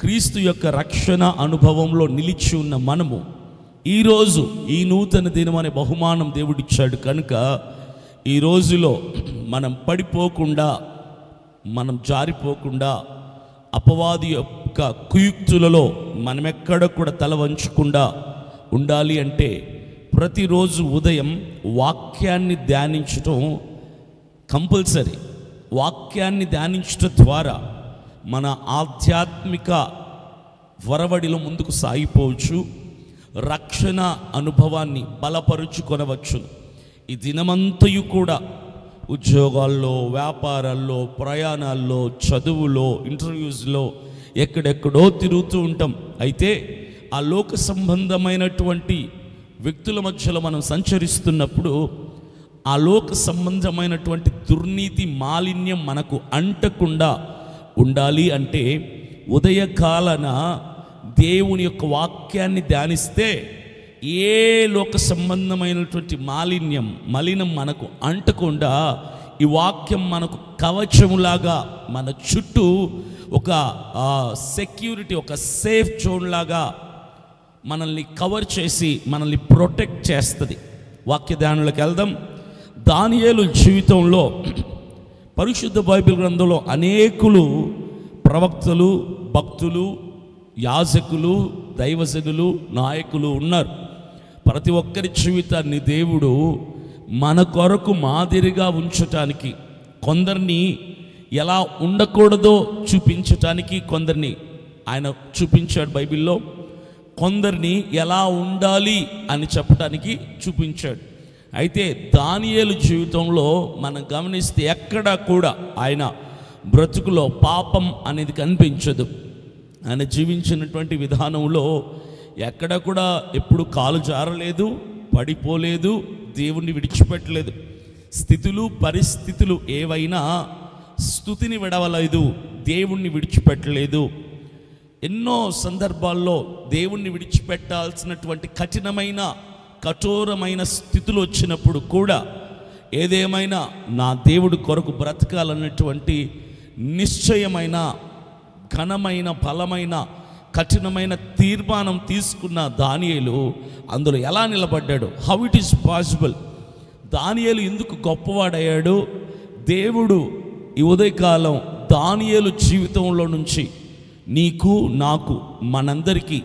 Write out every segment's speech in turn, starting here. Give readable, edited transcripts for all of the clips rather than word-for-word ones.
క్రీస్తు యొక్క రక్షణ అనుభవంలో నిలిచి ఉన్న మనము ఈరోజు ఈ నూతన దినం అనే బహుమానం దేవుడిచ్చాడు కనుక ఈ రోజులో మనం పడిపోకుండా, మనం జారిపోకుండా, అపవాది యొక్క కుయుక్తులలో మనమెక్కడ కూడా తల వంచకుండా ఉండాలి అంటే ప్రతిరోజు ఉదయం వాక్యాన్ని ధ్యానించటం కంపల్సరీ. వాక్యాన్ని ధ్యానించటం ద్వారా మన ఆధ్యాత్మిక వరవడిలో ముందుకు సాగిపోవచ్చు, రక్షణ అనుభవాన్ని బలపరుచుకొనవచ్చు. ఈ దినమంతయు కూడా ఉద్యోగాల్లో, వ్యాపారాల్లో, ప్రయాణాల్లో, చదువులో, ఇంటర్వ్యూస్లో ఎక్కడెక్కడో తిరుగుతూ ఉంటాం. అయితే ఆ లోక సంబంధమైనటువంటి వ్యక్తుల మధ్యలో మనం సంచరిస్తున్నప్పుడు ఆ లోక సంబంధమైనటువంటి దుర్నీతి మాలిన్యం మనకు అంటకుండా ఉండాలి అంటే ఉదయకాలన దేవుని యొక్క వాక్యాన్ని ధ్యానిస్తే ఏ లోక సంబంధమైనటువంటి మలినం మనకు అంటకుండా ఈ వాక్యం మనకు కవచములాగా మన చుట్టూ ఒక సెక్యూరిటీ, ఒక సేఫ్ జోన్ లాగా మనల్ని కవర్ చేసి మనల్ని ప్రొటెక్ట్ చేస్తుంది. వాక్య ధ్యానులకు వెళ్దాం. దానియేలు జీవితంలో పరిశుద్ధ బైబిల్ గ్రంథంలో అనేకులు ప్రవక్తలు, భక్తులు, యాజకులు, దైవజనులు, నాయకులు ఉన్నారు. ప్రతి ఒక్కరి జీవితాన్ని దేవుడు మన కొరకు మాదిరిగా ఉంచటానికి, కొందరిని ఎలా ఉండకూడదో చూపించటానికి కొందరిని ఆయన చూపించాడు బైబిల్లో, కొందరిని ఎలా ఉండాలి అని చెప్పడానికి చూపించాడు. అయితే దానియేలు జీవితంలో మనం గమనిస్తే ఎక్కడా కూడా ఆయన బ్రతుకులో పాపం అనేది కనిపించదు. ఆయన జీవించినటువంటి విధానంలో ఎక్కడ కూడా ఎప్పుడు కాలు జారలేదు, పడిపోలేదు, దేవుణ్ణి విడిచిపెట్టలేదు. స్థితులు, పరిస్థితులు ఏవైనా స్తుతిని విడవలేదు, దేవుణ్ణి విడిచిపెట్టలేదు. ఎన్నో సందర్భాల్లో దేవుణ్ణి విడిచిపెట్టాల్సినటువంటి కఠోరమైన స్థితులు వచ్చినప్పుడు కూడా ఏదేమైనా నా దేవుడి కొరకు బ్రతకాలన్నటువంటి నిశ్చయమైన, ఘనమైన, బలమైన, కఠినమైన తీర్మానం తీసుకున్న దానియేలు అందులో ఎలా నిలబడ్డాడు? How it is possible? దానియేలు ఎందుకు గొప్పవాడయ్యాడు? దేవుడు ఈ ఉదయకాలం దానియేలు జీవితంలో నుంచి నీకు, నాకు, మనందరికీ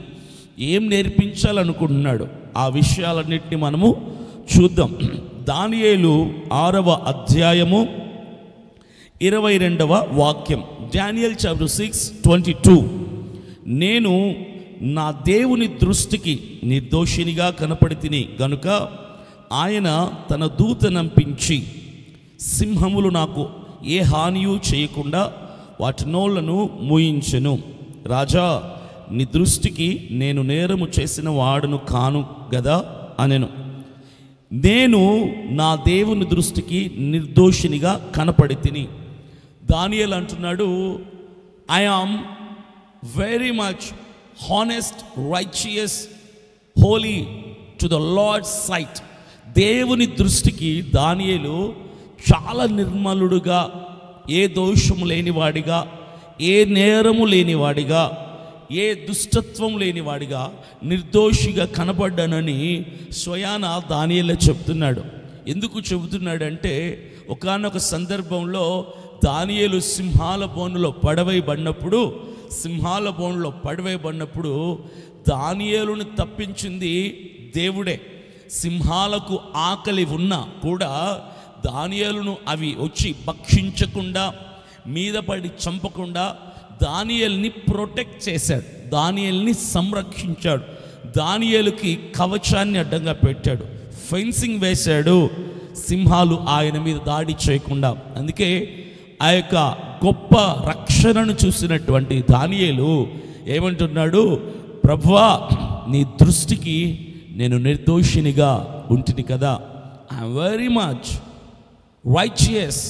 ఏం నేర్పించాలనుకుంటున్నాడు ఆ విషయాలన్నింటినీ మనము చూద్దాం. దానియేలు 6వ అధ్యాయము 22వ వాక్యం. Daniel chapter 6:22. నేను నా దేవుని దృష్టికి నిర్దోషినిగా కనపడితిని గనుక ఆయన తన దూతనంపించి సింహములు నాకు ఏ హానియూ చేయకుండా వాటి నోళ్లను మూయించెను. రాజా, నీ దృష్టికి నేను నేరము చేసిన వాడును కాను గదా అనెను. నేను నా దేవుని దృష్టికి నిర్దోషినిగా కనపడితిని. దానియేలు అంటున్నాడు, I am very much honest, righteous, holy to the lord's sight. దేవుని దృష్టికి దానియేలు చాలా నిర్మలుడుగా, ఏ దోషము లేనివాడిగా, ఏ నేరము లేనివాడిగా, ఏ దుష్టత్వం లేనివాడిగా, నిర్దోషిగా కనబడ్డానని స్వయాన దానియేలే చెప్తున్నాడు. ఎందుకు చెబుతున్నాడంటే ఒకానొక సందర్భంలో దానియేలు సింహాల బోనులో పడవేయబడినప్పుడు దానియేలును తప్పించింది దేవుడే. సింహాలకు ఆకలి ఉన్నా కూడా దానియేలును అవి వచ్చి భక్షించకుండా, మీద పడి చంపకుండా దానియేలుని ప్రొటెక్ట్ చేశాడు, దానియేలుని సంరక్షించాడు, దానియేలుకి కవచాన్ని అడ్డంగా పెట్టాడు, ఫెన్సింగ్ వేశాడు, సింహాలు ఆయన మీద దాడి చేయకుండా. అందుకే ఆ యొక్క గొప్ప రక్షణను చూసినటువంటి దానియేలు ఏమంటున్నాడు? ప్రభువా, నీ దృష్టికి నేను నిర్దోషినిగా ఉంటిని కదా, ఐఎమ్ వెరీ మచ్ రైచియస్,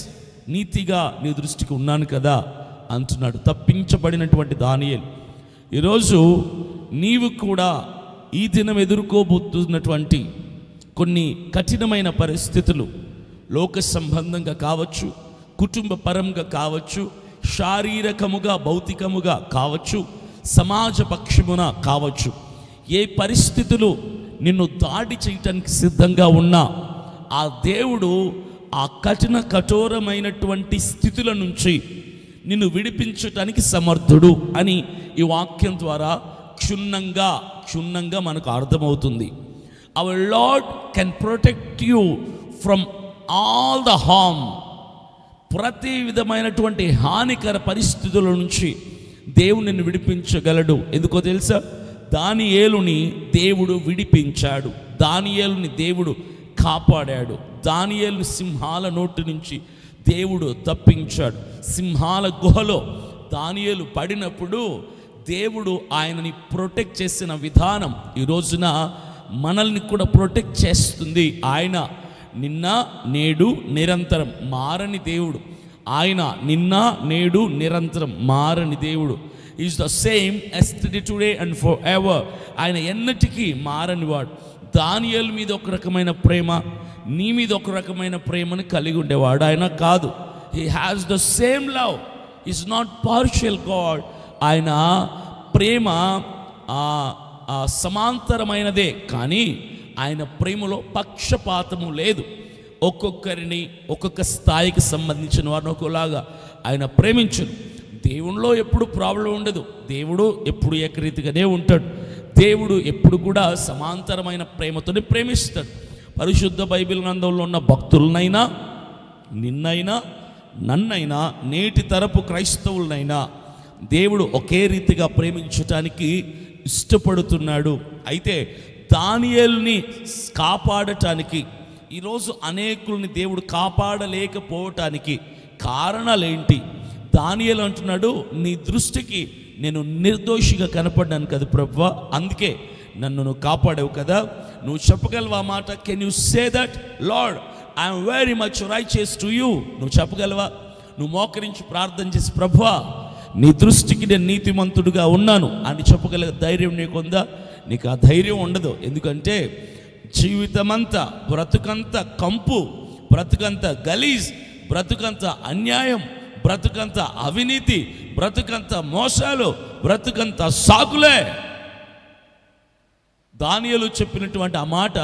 నీతిగా నీ దృష్టికి ఉన్నాను కదా అంటున్నాడు. తప్పించబడినటువంటి దానియేలు. ఈరోజు నీవు కూడా ఈ దినం ఎదుర్కోబోతున్నటువంటి కొన్ని కఠినమైన పరిస్థితులు, లోక సంబంధంగా కావచ్చు, కుటుంబ పరంగా కావచ్చు, శారీరకముగా భౌతికముగా కావచ్చు, సమాజ పక్షమున కావచ్చు, ఏ పరిస్థితులు నిన్ను దాడి చేయటానికి సిద్ధంగా ఉన్నా ఆ దేవుడు ఆ కఠోరమైనటువంటి స్థితుల నుంచి నిన్ను విడిపించటానికి సమర్థుడు అని ఈ వాక్యం ద్వారా క్షుణ్ణంగా మనకు అర్థమవుతుంది. Our lord can protect you from all the harm. ప్రతి విధమైనటువంటి హానికర పరిస్థితుల నుంచి దేవుడు నిన్ను విడిపించగలడు. ఎందుకో తెలుసా? దానియేలుని దేవుడు విడిపించాడు, దానియేలుని దేవుడు కాపాడాడు, దానియేలుని సింహాల నోటి నుంచి దేవుడు తప్పించాడు. సింహాల గుహలో దానియేలు పడినప్పుడు దేవుడు ఆయనని ప్రొటెక్ట్ చేసిన విధానం ఈ రోజున మనల్ని కూడా ప్రొటెక్ట్ చేస్తుంది. ఆయన నిన్న నేడు నిరంతరం మారని దేవుడు. ఆయన నిన్న నేడు నిరంతరం మారని దేవుడు. Is the same yesterday today and for ever. ఆయన ఎన్నటికీ మారని వాడు. దానియేలు మీద ఒక రకమైన ప్రేమ, నీ మీద ఒక రకమైన ప్రేమను కలిగి ఉండేవాడు ఆయన కాదు. He has the same love. Is not partial God. ఆయన ప్రేమ సమాంతరమైనదే, కానీ ఆయన ప్రేమలో పక్షపాతము లేదు. ఒక్కొక్కరిని ఒక్కొక్క స్థాయికి సంబంధించిన వారిని ఒకలాగా ఆయన ప్రేమించను. దేవునిలో ఎప్పుడు ప్రాబ్లం ఉండదు. దేవుడు ఎప్పుడు ఏకరీతిగానే ఉంటాడు. దేవుడు ఎప్పుడు కూడా సమాంతరమైన ప్రేమతోనే ప్రేమిస్తాడు. పరిశుద్ధ బైబిల్ గ్రంథంలో ఉన్న భక్తులనైనా, నిన్నైనా, నన్నైనా, నేటి తరపు క్రైస్తవులనైనా దేవుడు ఒకే రీతిగా ప్రేమించటానికి ఇష్టపడుతున్నాడు. అయితే దానియేలుని కాపాడటానికి, ఈరోజు అనేకుల్ని దేవుడు కాపాడలేకపోవటానికి కారణాలేంటి? దానియేలు అంటున్నాడు, నీ దృష్టికి నేను నిర్దోషిగా కనపడ్డాను కదా ప్రభువా, అందుకే నన్ను నువ్వు కాపాడావు కదా. నువ్వు చెప్పగలవా మాట? Can you say that lord I'm very much righteous to you? నువ్వు చెప్పగలవా? నువ్వు మోకరించి ప్రార్థన చేసి, ప్రభువా నీ దృష్టికి నేను నీతిమంతుడుగా ఉన్నాను అని చెప్పగల ధైర్యం నీకుందా? నీకు ఆ ధైర్యం ఉండదు. ఎందుకంటే జీవితమంతా, బ్రతుకంతా కంపు, బ్రతుకంతా గలీజ్, బ్రతుకంతా అన్యాయం, బ్రతుకంతా అవినీతి, బ్రతుకంతా మోసాలు, బ్రతుకంతా సాకులే. దానియేలు చెప్పినటువంటి ఆ మాట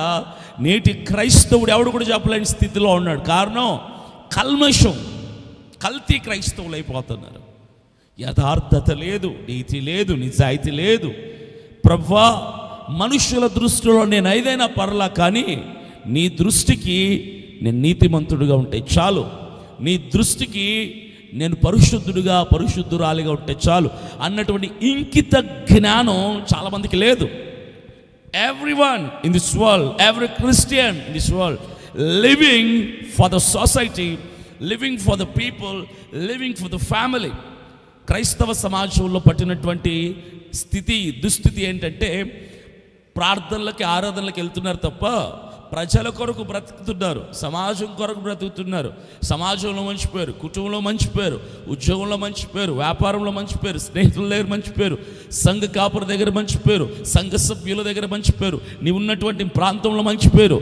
నేటి క్రైస్తవుడు ఎవడు కూడా చెప్పలేని స్థితిలో ఉన్నాడు. కారణం కల్మషం, కల్తీ క్రైస్తవులు అయిపోతున్నారు. యథార్థత లేదు, నీతి లేదు, నిజాయితీ లేదు. ప్రభువా మనుషుల దృష్టిలో నేను ఏదైనా పర్లా, కానీ నీ దృష్టికి నేను నీతిమంతుడిగా ఉంటే చాలు, నీ దృష్టికి నేను పరిశుద్ధుడిగా, పరిశుద్ధురాలిగా ఉంటే చాలు అన్నటువంటి ఇంకిత జ్ఞానం చాలామందికి లేదు. Everyone in this world, every Christian in this world, living for the society, living for the people, living for the family. క్రైస్తవ సమాజంలో పట్టినటువంటి దుస్థితి ఏంటంటే ప్రార్థనలకి, ఆరాధనలకు వెళ్తున్నారు తప్ప ప్రజల కొరకు బ్రతుకుతున్నారు, సమాజం కొరకు బ్రతుకుతున్నారు. సమాజంలో మంచి పేరు, కుటుంబంలో మంచి పేరు, ఉద్యోగంలో మంచి పేరు, వ్యాపారంలో మంచి పేరు, స్నేహితుల దగ్గర మంచి పేరు, సంఘ కాపుర దగ్గర మంచి పేరు, సంఘ సభ్యుల దగ్గర మంచి పేరు, నీవు ఉన్నటువంటి ప్రాంతంలో మంచి పేరు,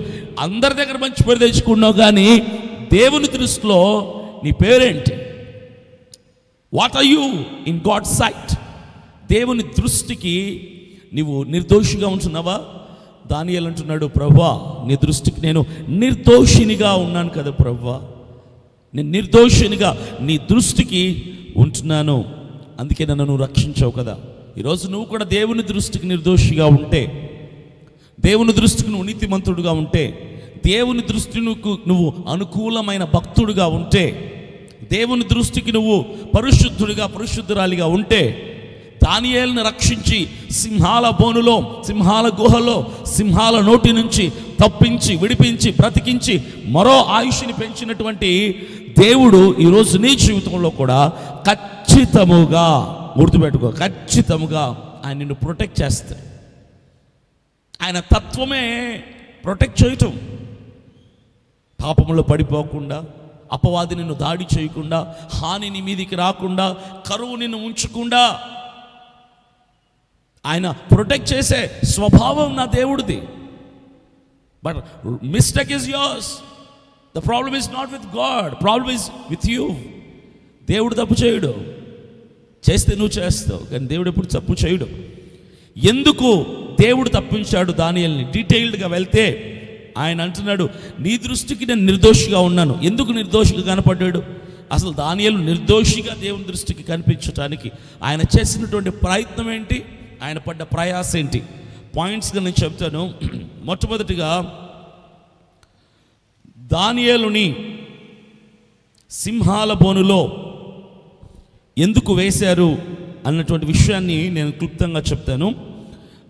అందరి దగ్గర మంచి పేరు తెచ్చుకున్నావు. కానీ దేవుని దృష్టిలో నీ పేరేంటి? What are you in God sight? దేవుని దృష్టికి నీవు నిర్దోషిగా ఉంటున్నావా? దానియేలు అంటున్నాడు, ప్రభువా నీ దృష్టికి నేను నిర్దోషినిగా ఉన్నాను కదా ప్రభువా, నేను నిర్దోషినిగా నీ దృష్టికి ఉంటున్నాను, అందుకే నన్ను నువ్వు రక్షించావు కదా. ఈరోజు నువ్వు కూడా దేవుని దృష్టికి నిర్దోషిగా ఉంటే, దేవుని దృష్టికి నువ్వు నీతిమంతుడుగా ఉంటే, దేవుని దృష్టికి నువ్వు అనుకూలమైన భక్తుడుగా ఉంటే, దేవుని దృష్టికి నువ్వు పరిశుద్ధుడిగా, పరిశుద్ధురాలిగా ఉంటే, దానియేలుని రక్షించి సింహాల బోనులో, సింహాల గుహలో, సింహాల నోటి నుంచి తప్పించి, విడిపించి, బ్రతికించి మరో ఆయుష్ని పెంచినటువంటి దేవుడు ఈరోజు నీ జీవితంలో కూడా ఖచ్చితముగా గుర్తుపెట్టుకో, ఖచ్చితముగా ఆయన నిన్ను ప్రొటెక్ట్ చేస్తాడు. ఆయన తత్వమే ప్రొటెక్ట్ చేయటం. పాపంలో పడిపోకుండా, అపవాది నిన్ను దాడి చేయకుండా, హాని నీ మీదికి రాకుండా, కరువు నిన్ను ఉంచకుండా ఆయన ప్రొటెక్ట్ చేసే స్వభావం నా దేవుడిది. But mistake is yours. The problem is not with God, problem is with you. దేవుడు తప్పు చేయడు, చేస్తే నువ్వు చేస్తావు, కానీ దేవుడు ఎప్పుడు తప్పు చేయడు. ఎందుకు దేవుడు తప్పించాడు దానియేలుని డీటెయిల్డ్గా వెళ్తే ఆయన అంటున్నాడు, నీ దృష్టికి నేను నిర్దోషిగా ఉన్నాను. ఎందుకు నిర్దోషిగా కనపడ్డాడు? అసలు దానియేలు నిర్దోషిగా దేవుని దృష్టికి కనిపించడానికి ఆయన చేసినటువంటి ప్రయత్నం ఏంటి, ఆయన పడ్డ ప్రయాస ఏంటి, పాయింట్స్గా నేను చెప్తాను. మొట్టమొదటిగా దానియేలుని సింహాల బోనులో ఎందుకు వేశారు అన్నటువంటి విషయాన్ని నేను క్లుప్తంగా చెప్తాను.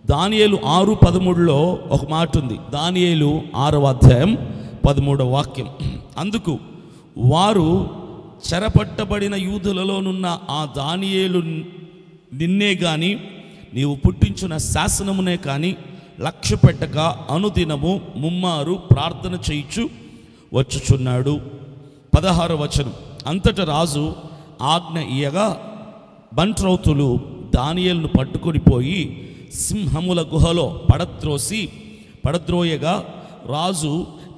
దానియేలు 6:13లో ఒక మాట ఉంది. దానియేలు 6వ అధ్యాయం 13వ వాక్యం. అందుకు వారు చెరపట్టబడిన యూదులలోనున్న ఆ దానియేలు నిన్నే గాని నీవు పుట్టించిన శాసనమునే కానీ లక్ష్య పెట్టక అనుదినము ముమ్మారు ప్రార్థన చేయించు వచ్చుచున్నాడు. 16వ వచనం. అంతట రాజు ఆజ్ఞ ఇయ్యగా బంట్రౌతులు దానియేలును పట్టుకొని పోయి సింహముల గుహలో పడద్రోయగా రాజు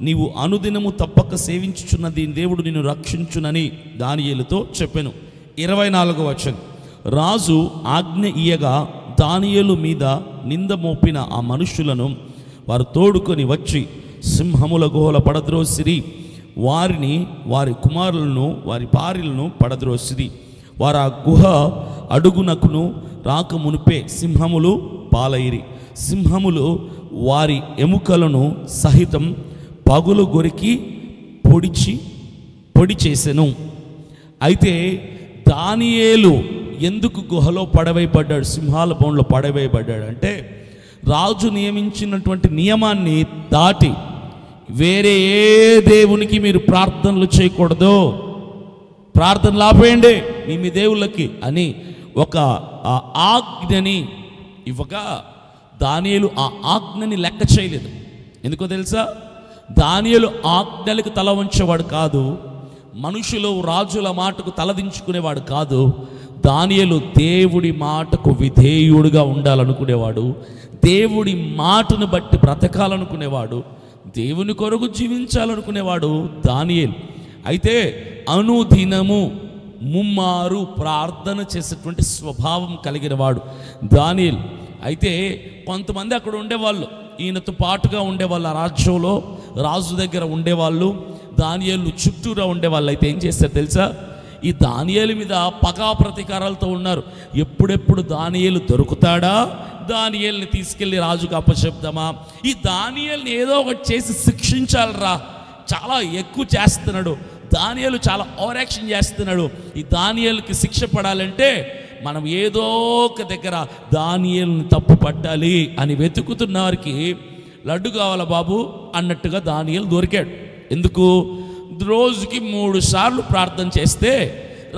నీవు అనుదినము తప్పక సేవించుచున్న దీని దేవుడు నిన్ను రక్షించునని దానియేలుతో చెప్పెను. 24వ వచనం. రాజు ఆజ్ఞ ఇయ్యగా దానియేలు మీద నింద మోపిన ఆ మనుషులను వారు తోడుకొని వచ్చి సింహముల గుహల పడద్రోసిరి. వారిని, వారి కుమారులను, వారి భార్యలను పడద్రోసిరి. వారు ఆ గుహ అడుగునకును రాక మునిపే సింహములు పాలైరి. సింహములు వారి ఎముకలను సహితం పగులు గొరికి పొడి చేసెను. అయితే దానియేలు ఎందుకు గుహలో పడవేయబడ్డాడు, సింహాల బోన్లో పడవేయబడ్డాడు అంటే, రాజు నియమించినటువంటి నియమాన్ని దాటి వేరే ఏ దేవునికి మీరు ప్రార్థనలు చేయకూడదు, ప్రార్థనలు ఆపేయండి మీ దేవుళ్ళకి అని ఒక ఆజ్ఞని ఇవ్వగా దానియేలు ఆ ఆజ్ఞని లెక్క చేయలేదు. ఎందుకో తెలుసా? దానియేలు ఆజ్ఞలకు తల వంచేవాడు కాదు, మనుషులు రాజుల మాటకు తలదించుకునేవాడు కాదు. దానియేలు దేవుడి మాటకు విధేయుడిగా ఉండాలనుకునేవాడు, దేవుడి మాటను బట్టి బ్రతకాలనుకునేవాడు, దేవుని కొరకు జీవించాలనుకునేవాడు దానియేలు. అయితే అనుదినము ముమ్మారు ప్రార్థన చేసేటువంటి స్వభావం కలిగిన వాడు దానియేలు. అయితే కొంతమంది అక్కడ ఉండేవాళ్ళు, ఈయనతో పాటుగా ఉండేవాళ్ళు, ఆ రాజ్యంలో రాజు దగ్గర ఉండేవాళ్ళు, దానియేలు చుట్టూరా ఉండేవాళ్ళు. అయితే ఏం చేస్తారు తెలుసా? ఈ దానియేలు మీద పగా ప్రతీకారాలతో ఉన్నారు. ఎప్పుడెప్పుడు దానియేలు దొరుకుతాడా, దానియేలుని తీసుకెళ్ళి రాజుకు అప్పచెప్దామా, ఈ దానియేలుని ఏదో ఒకటి చేసి శిక్షించాలరా, చాలా ఎక్కువ చేస్తున్నాడు, దానియేలు చాలా ఓవర్ యాక్షన్ చేస్తున్నాడు, ఈ దానియేలుకి శిక్ష పడాలంటే మనం ఏదో ఒక దగ్గర దానియేలుని తప్పు పట్టాలి అని వెతుకుతున్న వారికి లడ్డు కావాలా బాబు అన్నట్టుగా దానియేలు దొరికాడు. ఎందుకు? రోజుకి 3 సార్లు ప్రార్థన చేస్తే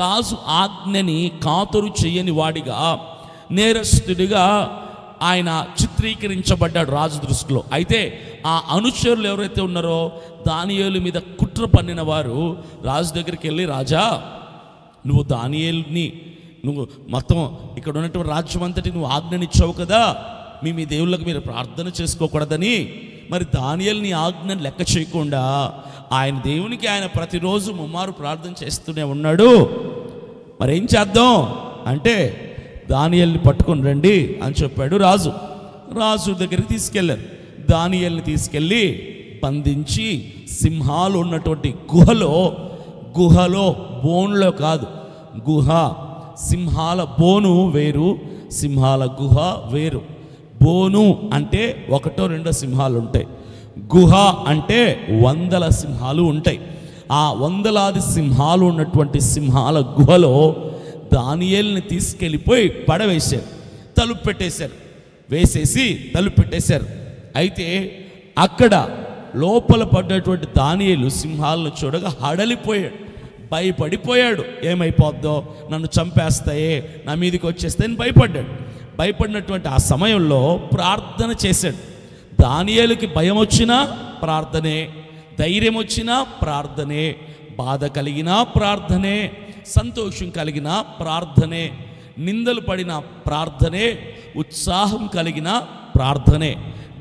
రాజు ఆజ్ఞని ఖాతరు చేయని వాడిగా, నేరస్తుడిగా ఆయన చిత్రీకరించబడ్డాడు రాజు దృష్టిలో. అయితే ఆ అనుచరులు ఎవరైతే ఉన్నారో దానియేలు మీద కుట్ర పన్నిన వారు రాజు దగ్గరికి వెళ్ళి, రాజా నువ్వు దానియేలుని, నువ్వు మొత్తం ఇక్కడ ఉన్నటువంటి రాజ్యం అంతటి నువ్వు ఆజ్ఞనిచ్చావు కదా, మీ దేవుళ్ళకి మీరు ప్రార్థన చేసుకోకూడదని, మరి దానియేలుని ఆజ్ఞని లెక్క చేయకుండా ఆయన దేవునికి ఆయన ప్రతిరోజు ముమ్మారు ప్రార్థన చేస్తూనే ఉన్నాడు, మరి ఏం చేద్దాం అంటే దానియేలుని పట్టుకొని రండి అని చెప్పాడు రాజు. రాజు దగ్గరికి తీసుకెళ్ళారు. దానియేలుని తీసుకెళ్ళి బంధించి సింహాలు ఉన్నటువంటి గుహలో బోన్లో కాదు, గుహ, సింహాల బోను వేరు, సింహాల గుహ వేరు. బోను అంటే 1-2 సింహాలు ఉంటాయి, గుహ అంటే 100 సింహాలు ఉంటాయి. ఆ 100లాది సింహాలు ఉన్నటువంటి సింహాల గుహలో దానియేలుని తీసుకెళ్ళిపోయి పడవేశారు, తలుపు పెట్టేశారు, వేసేసి తలుపు పెట్టేశారు. అయితే అక్కడ లోపల పడ్డటువంటి దానియేలు సింహాలను చూడగా హడలిపోయాడు, భయపడిపోయాడు. ఏమైపోద్దో, నన్ను చంపేస్తాయే, నా మీదకి వచ్చేస్తాయని భయపడ్డాడు. భయపడినటువంటి ఆ సమయంలో ప్రార్థన చేశాడు. దానియేలుకి భయం వచ్చినా ప్రార్థనే, ధైర్యం వచ్చినా ప్రార్థనే, బాధ కలిగినా ప్రార్థనే, సంతోషం కలిగిన ప్రార్థనే, నిందలు పడిన ప్రార్థనే, ఉత్సాహం కలిగిన ప్రార్థనే,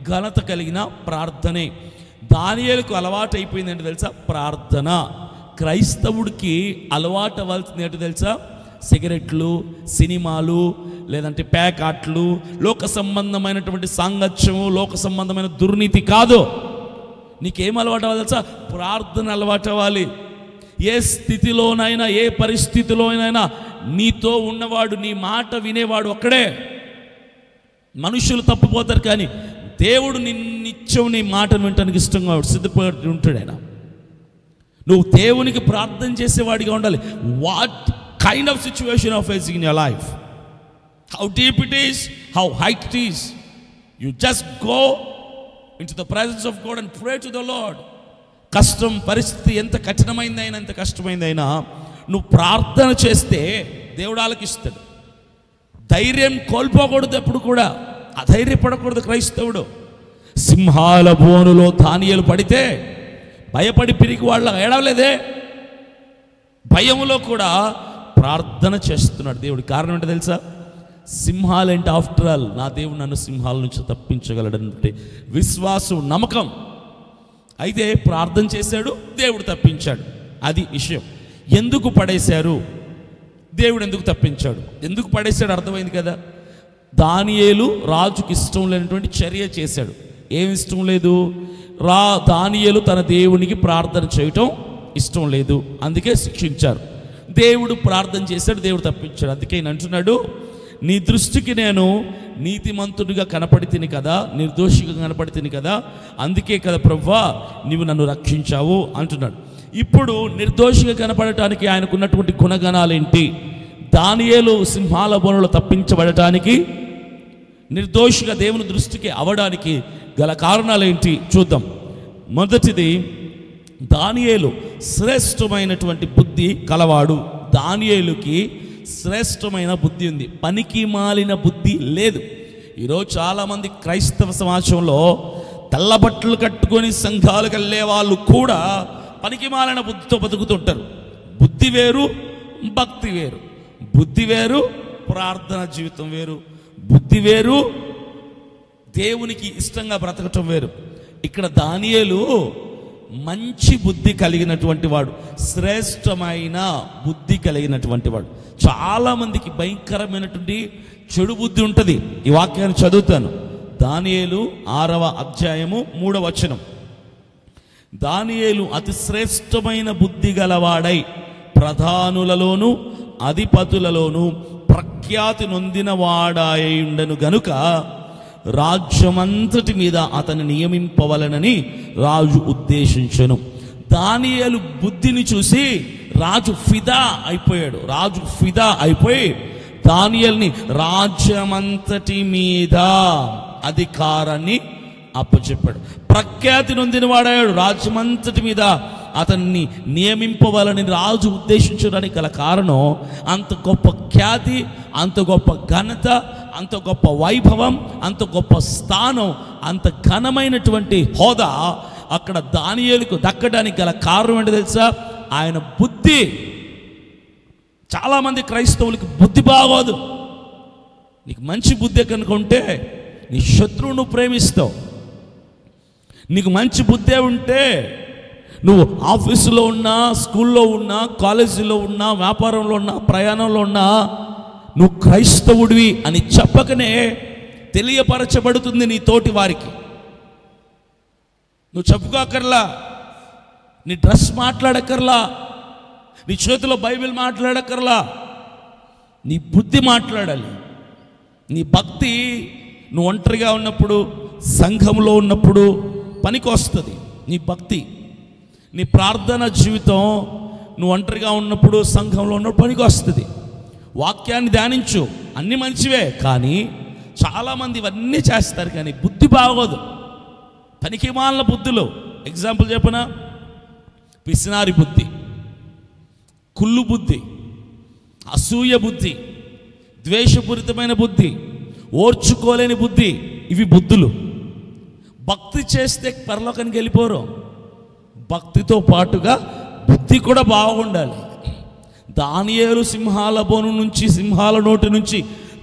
ఘనత కలిగిన ప్రార్థనే. దానియేలుకు అలవాటు అయిపోయింది ఏంటో తెలుసా? ప్రార్థన. క్రైస్తవుడికి అలవాటు అవ్వాల్సింది ఏంటో తెలుసా? సిగరెట్లు, సినిమాలు, లేదంటే ప్యాకాట్లు, లోక సంబంధమైనటువంటి సాంగత్యము, లోక సంబంధమైన దుర్నీతి కాదు. నీకేం అలవాటు అవ్వాలి తెలుసా? ప్రార్థన అలవాటు అవ్వాలి. ఏ స్థితిలోనైనా, ఏ పరిస్థితిలోనైనా నీతో ఉన్నవాడు, నీ మాట వినేవాడు ఒక్కడే. మనుషులు తప్పిపోతారు, కానీ దేవుడు నిత్యం నీ మాటను వినటానికి ఇష్టంగా సిద్ధపడి ఉంటాడు ఆయన. నువ్వు దేవునికి ప్రార్థన చేసేవాడిగా ఉండాలి. What kind of situation of facing in your life, how deep it is, how height it is, you just go in to the presence of God and pray to the lord. కష్టం, పరిస్థితి ఎంత కఠినమైందైనా, ఎంత కష్టమైందైనా నువ్వు ప్రార్థన చేస్తే దేవుడు ఆలకిస్తాడు. ధైర్యం కోల్పోకూడదు, ఎప్పుడు కూడా అధైర్యపడకూడదు క్రైస్తవుడు. సింహాల బోనులో దానియేలు పడితే భయపడి పిరికి వాళ్ళ ఏడవలేదే, భయములో కూడా ప్రార్థన చేస్తున్నాడు దేవుడు. కారణం ఏంటో తెలుసా? సింహాలేంటి, ఆఫ్టర్ ఆల్ నా దేవుడు నన్ను సింహాల నుంచి తప్పించగలడంటే విశ్వాసం, నమ్మకం. అయితే ప్రార్థన చేశాడు, దేవుడు తప్పించాడు. అది విషయం. ఎందుకు పడేశారు, దేవుడు ఎందుకు తప్పించాడు, ఎందుకు పడేశాడు అర్థమైంది కదా. దానియేలు రాజుకి ఇష్టం లేనటువంటి చర్య చేశాడు. ఏమి ఇష్టం లేదు? దానియేలు తన దేవునికి ప్రార్థన చేయటం ఇష్టం లేదు, అందుకే శిక్షించారు. దేవుడు ప్రార్థన చేశాడు, దేవుడు తప్పించాడు. అందుకే నేను అంటున్నాడు, నీ దృష్టికి నేను నీతిమంతుడిగా కనపడి తిని కదా, నిర్దోషిగా కనపడి తిని కదా, అందుకే కదా ప్రభువా నీవు నన్ను రక్షించావు అంటున్నాడు. ఇప్పుడు నిర్దోషిగా కనపడటానికి ఆయనకున్నటువంటి గుణగణాలేంటి? దానియేలు సింహాల బోనులో తప్పించబడటానికి, నిర్దోషిగా దేవుని దృష్టికి అవడానికి గల కారణాలేంటి చూద్దాం. మొదటిది, దానియేలు శ్రేష్టమైనటువంటి బుద్ధి కలవాడు. దానియేలుకి శ్రేష్టమైన బుద్ధి ఉంది, పనికి మాలిన బుద్ధి లేదు. ఈరోజు చాలామంది క్రైస్తవ సమాజంలో తెల్ల బట్టలు కట్టుకొని సంఘాలకు వెళ్ళే వాళ్ళు కూడా పనికి మాలిన బుద్ధితో బతుకుతుంటారు. బుద్ధి వేరు, భక్తి వేరు. బుద్ధి వేరు, ప్రార్థన జీవితం వేరు. బుద్ధి వేరు, దేవునికి ఇష్టంగా బ్రతకటం వేరు. ఇక్కడ దానియేలు మంచి బుద్ధి కలిగినటువంటి వాడు, శ్రేష్టమైన బుద్ధి కలిగినటువంటి వాడు. చాలామందికి భయంకరమైనటువంటి చెడు బుద్ధి ఉంటుంది. ఈ వాక్యాన్ని చదువుతాను. దానియేలు 6వ అధ్యాయము 3వ వచనం. దానియేలు అతి శ్రేష్టమైన బుద్ధి గలవాడై ప్రధానులలోను అధిపతులలోను ప్రఖ్యాతి నొందిన వాడాయుండను గనుక రాజ్యమంతటి మీద అతన్ని నియమింపవలనని రాజు ఉద్దేశించెను. దానియేలు బుద్ధిని చూసి రాజు ఫిదా అయిపోయాడు. రాజు ఫిదా అయిపోయి దానియేలుని రాజ్యమంతటి మీద అధికారాన్ని అప్పచెప్పాడు. ప్రఖ్యాతి నొందిన వాడాడు. రాజ్యమంతటి మీద అతన్ని నియమింపవాలని రాజు ఉద్దేశించడానికి గల కారణం, అంత గొప్ప ఖ్యాతి, అంత గొప్ప ఘనత, అంత గొప్ప వైభవం, అంత గొప్ప స్థానం, అంత ఘనమైనటువంటి హోదా అక్కడ దానియేలుకు దక్కడానికి గల కారణం ఏంటో తెలుసా? ఆయన బుద్ధి. చాలామంది క్రైస్తవులకి బుద్ధి బాగోదు. నీకు మంచి బుద్ధి కనుకుంటే నీ శత్రువును ప్రేమిస్తావు. నీకు మంచి బుద్ధే ఉంటే నువ్వు ఆఫీసులో ఉన్నా, స్కూల్లో ఉన్నా, కాలేజీలో ఉన్నా, వ్యాపారంలో ఉన్నా, ప్రయాణంలో ఉన్నా నువ్వు క్రైస్తవుడివి అని చెప్పకనే తెలియపరచబడుతుంది నీ తోటి వారికి. నువ్వు చెప్పుకోకర్లా, నీ డ్రెస్ మాట్లాడకర్లా, నీ చేతిలో బైబిల్ మాట్లాడకర్లా, నీ బుద్ధి మాట్లాడాలి. నీ భక్తి నువ్వు ఒంటరిగా ఉన్నప్పుడు, సంఘంలో ఉన్నప్పుడు పనికి వస్తుంది. నీ భక్తి, నీ ప్రార్థన జీవితం నువ్వు ఒంటరిగా ఉన్నప్పుడు, సంఘంలో ఉన్నప్పుడు పనికి వస్తుంది. వాక్యాన్ని ధ్యానించు, అన్నీ మంచివే. కానీ చాలామంది ఇవన్నీ చేస్తారు, కానీ బుద్ధి బాగోదు. పనికి మాలిన బుద్ధులు. ఎగ్జాంపుల్ చెప్పనా? పిసినారి బుద్ధి, కుళ్ళు బుద్ధి, అసూయ బుద్ధి, ద్వేషపూరితమైన బుద్ధి, ఓర్చుకోలేని బుద్ధి. ఇవి బుద్ధులు. భక్తి చేస్తే పరలోకానికి వెళ్ళిపోరు. భక్తితో పాటుగా బుద్ధి కూడా బాగుండాలి. దానియేలు సింహాల బోను నుంచి, సింహాల నోటి నుంచి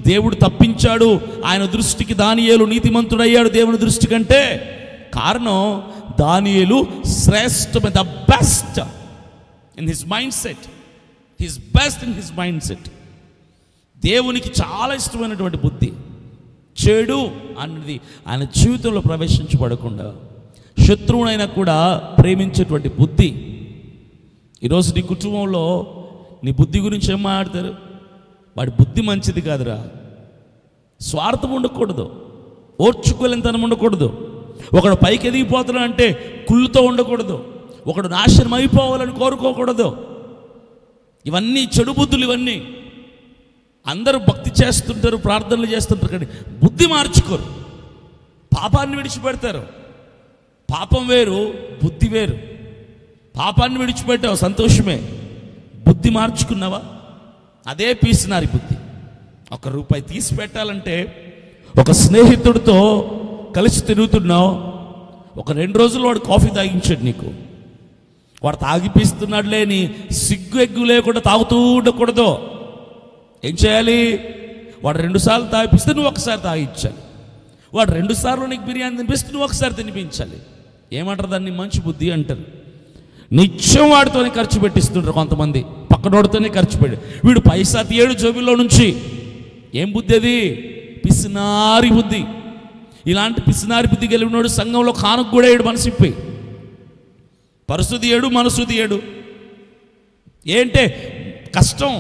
దేవుడు తప్పించాడు. ఆయన దృష్టికి దానియేలు నీతిమంతుడయ్యాడు దేవుని దృష్టి కంటే. కారణం, దానియేలు శ్రేష్టమైన, the best in his mind set. His best in his mind set. దేవునికి చాలా ఇష్టమైనటువంటి బుద్ధి. చెడు అన్నది ఆయన జీవితంలో ప్రవేశించబడకుండా శత్రువునైనా కూడా ప్రేమించేటువంటి బుద్ధి. ఈరోజు నీ కుటుంబంలో నీ బుద్ధి గురించి ఏం మాట్లాడతారు? వాడి బుద్ధి మంచిది కాదురా. స్వార్థం ఉండకూడదు, ఓర్చుకోలేనితనం ఉండకూడదు. ఒకడు పైకి ఎదిగిపోతున్నాడు అంటే కుళ్ళుతో ఉండకూడదు. ఒకడు నాశనం అయిపోవాలని కోరుకోకూడదు. ఇవన్నీ చెడు బుద్ధులు. ఇవన్నీ అందరూ భక్తి చేస్తుంటారు, ప్రార్థనలు చేస్తుంటారు, కానీ బుద్ధి మార్చుకోరు, పాపాన్ని విడిచిపెడతారు. పాపం వేరు, బుద్ధి వేరు. పాపాన్ని విడిచిపెట్టావు, సంతోషమే. బుద్ధి మార్చుకున్నావా? అదే పీసినారి బుద్ధి. ₹1 తీసి పెట్టాలంటే ఒక స్నేహితుడితో కలిసి తిరుగుతున్నావు, ఒక 2 రోజులు వాడు కాఫీ తాగించాడు నీకు. వాడు తాగిపిస్తున్నాడు లేని సిగ్గు ఎగ్గు లేకుండా తాగుతూ ఉండకూడదు. ఏం చేయాలి? వాడు 2 సార్లు తాగిపిస్తే నువ్వు ఒకసారి తాగించాలి. వాడు 2 సార్లు నీకు బిర్యానీ తినిపిస్తే నువ్వు ఒకసారి తినిపించాలి. ఏమంటారు దాన్ని? మంచి బుద్ధి అంటారు. నిత్యం వాడితోనే ఖర్చు పెట్టిస్తుంటారు కొంతమంది, పక్కనోడితోనే ఖర్చు పెట్టి. వీడు పైసా తీయడు జోబిలో నుంచి. ఏం బుద్ధి అది? పిసినారి బుద్ధి. ఇలాంటి పిసినారి బుద్ధి కలిగినోడు సంఘంలో కానుక కూడా ఏడు, మనసు ఇప్పి పరుసు తీయడు, మనసు తీయడు. ఏంటే కష్టం,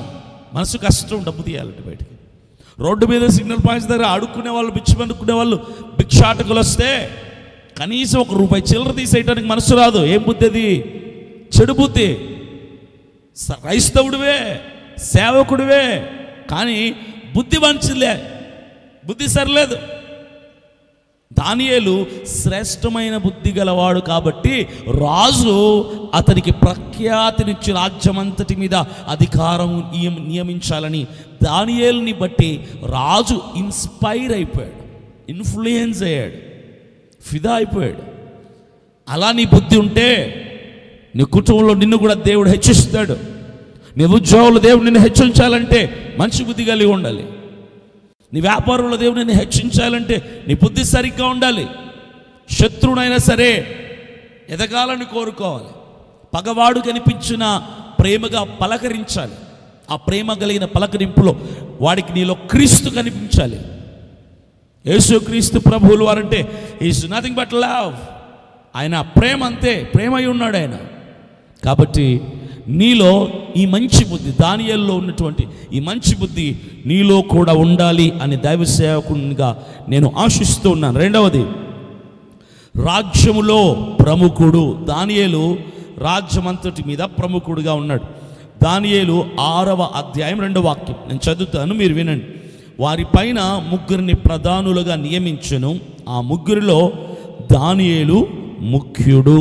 మనసు కష్టం. డబ్బు తీయాలంటే బయటికి. రోడ్డు మీద సిగ్నల్ పాయింట్స్ దగ్గర అడుక్కునే వాళ్ళు, బిచ్చమనుకునే వాళ్ళు, భిక్షాటకులు వస్తే కనీసం ₹1 చిల్లర తీసేయడానికి మనసు రాదు. ఏం బుద్ధి అది? చెడు బుద్ధి. క్రైస్తవుడివే, సేవకుడివే, కానీ బుద్ధి మంచిలే, బుద్ధి సరిలేదు. దానియేలు శ్రేష్టమైన బుద్ధి గలవాడు కాబట్టి రాజు అతనికి ప్రఖ్యాతినిచ్చి రాజ్యమంతటి మీద అధికారం నియమించాలని దానియేలుని బట్టి రాజు ఇన్స్పైర్ అయిపోయాడు, ఇన్ఫ్లుయెన్స్ అయ్యాడు, ఫిదా అయిపోయాడు. అలా నీ బుద్ధి ఉంటే నీ కుటుంబంలో నిన్ను కూడా దేవుడు హెచ్చిస్తాడు. నీ ఉద్యోగులు దేవుడు నిన్ను హెచ్చించాలంటే మంచి బుద్ధి కలిగి ఉండాలి. నీ వ్యాపారంలో దేవుడు నిన్ను హెచ్చించాలంటే నీ బుద్ధి సరిగ్గా ఉండాలి. శత్రువునైనా సరే ఎదగాలని కోరుకోవాలి. పగవాడు కనిపించిన ప్రేమగా పలకరించాలి. ఆ ప్రేమ కలిగిన పలకరింపులో వాడికి నీలో క్రీస్తు కనిపించాలి. యేసుక్రీస్తు ప్రభువులు వారంటే ఈజ్ నథింగ్ బట్ లవ్. ఆయన ప్రేమ, అంతే, ప్రేమ అయి ఉన్నాడు ఆయన. కాబట్టి నీలో ఈ మంచి బుద్ధి, దానియేలులో ఉన్నటువంటి ఈ మంచి బుద్ధి నీలో కూడా ఉండాలి అని దైవ సేవకునిగా నేను ఆశిస్తూ ఉన్నాను. రెండవది, రాజ్యములో ప్రముఖుడు. దానియేలు రాజ్యమంతటి మీద ప్రముఖుడుగా ఉన్నాడు. దానియేలు 6వ అధ్యాయం 2వ వాక్యం నేను చదువుతాను, మీరు వినండి. వారి పైన 3 ప్రధానులుగా నియమించెను. ఆ 3లో దానియేలు ముఖ్యుడు.